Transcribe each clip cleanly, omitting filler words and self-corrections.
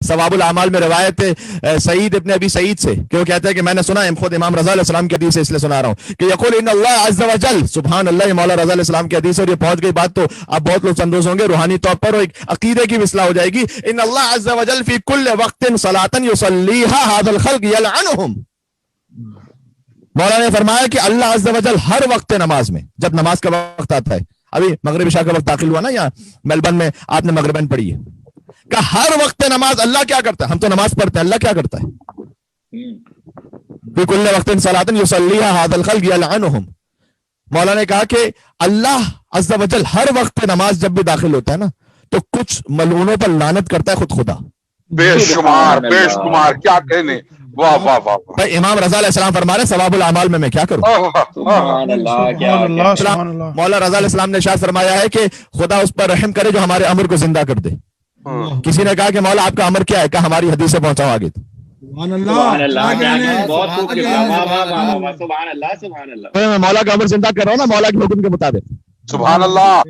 ثواب الاعمال میں روایت ہے سعید ابن ابی سعید سے کہ وہ کہتا ہے کہ میں نے سنا ہے خود امام رضا علیہ السلام کی حدیث ہے اس لیے سنا رہا ہوں کہ یقول ان اللہ عز وجل، سبحان اللہ، یہ مولا رضا علیہ السلام کی حدیث ہے اور یہ پہنچ گئی بات تو اب بہت لوگ اندوز ہوں گے روحانی طور پر اور ایک عقیدے کی اصلاح ہو جائے گی. ان اللہ عز وجل فی کل وقت صلاۃ یصلیھا ھذا الخلق یلعنہم. مولا نے فرمایا کہ اللہ عز وجل ہر وقت نماز میں، جب نماز کا وقت آتا ہے، ابھی مغرب عشاء کا وقت داخل ہوا نا یہاں میلبرن میں، آپ نے مغربین پڑھی ہے کہ ہر وقت نماز اللہ کیا کرتا ہے؟ ہم تو نماز پڑھتے ہیں، اللہ کیا کرتا ہے؟ فی کل وقت صلاۃ یصلیھا ھذا الخلق یلعنہم. مولا نے کہا کہ اللہ عز و جل ہر وقت نماز جب بھی داخل ہوتا ہے نا تو کچھ ملعونوں پر لعنت کرتا ہے خود خدا. بے شمار کیا کہنے. واہ واہ واہ. بھائی امام رضا علیہ السلام فرما رہے ہیں ثواب الاعمال میں کیا کروں. مولا رضا علیہ السلام نے ارشاد فرمایا ہے کہ خدا اس پر رحم کرے جو ہمارے امر کو زندہ کر دے. کسی نے کہا کہ مولا آپ کا امر کیا ہے؟ کہ ہماری حدیثیں پہنچاؤ آگے. میں مولا کا امر زندہ کر رہا ہوں نا مولا کے حکم کے مطابق. سبحان اللہ.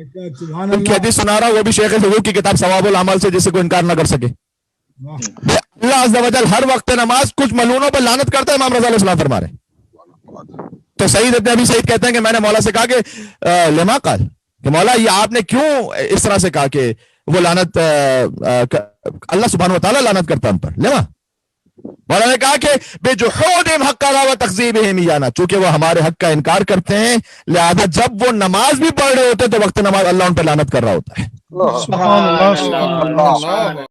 ان کی حدیث سنا رہا ہوں وہ بھی شیخ حقوق کی کتاب ثواب الاعمال سے، جسے کوئی انکار نہ کر سکے. اللہ عز و جل ہر وقت نماز کچھ ملعونوں پر لعنت کرتا ہے، امام رضا علیہ السلام فرما رہے ہیں. تو سعید ابن ابی سعید کہتے ہیں کہ میں نے مولا سے کہا کہ لما قال، کہ مولا یہ آپ نے کیوں اس طرح سے کہا کہ وہ لعنت اللہ سبحانہ و تعالیٰ لعنت کرتا ہے ان پر. لما مولا نے کہا کہ بجحودہم حقنا وتکذیبہم ایانا، چونکہ وہ ہمارے حق کا انکار کرتے ہیں لہذا جب وہ نماز بھی پڑھ رہے ہوتے تو وقت نماز اللہ ان پر لعنت کر رہا ہوتا ہے. سبحان اللہ.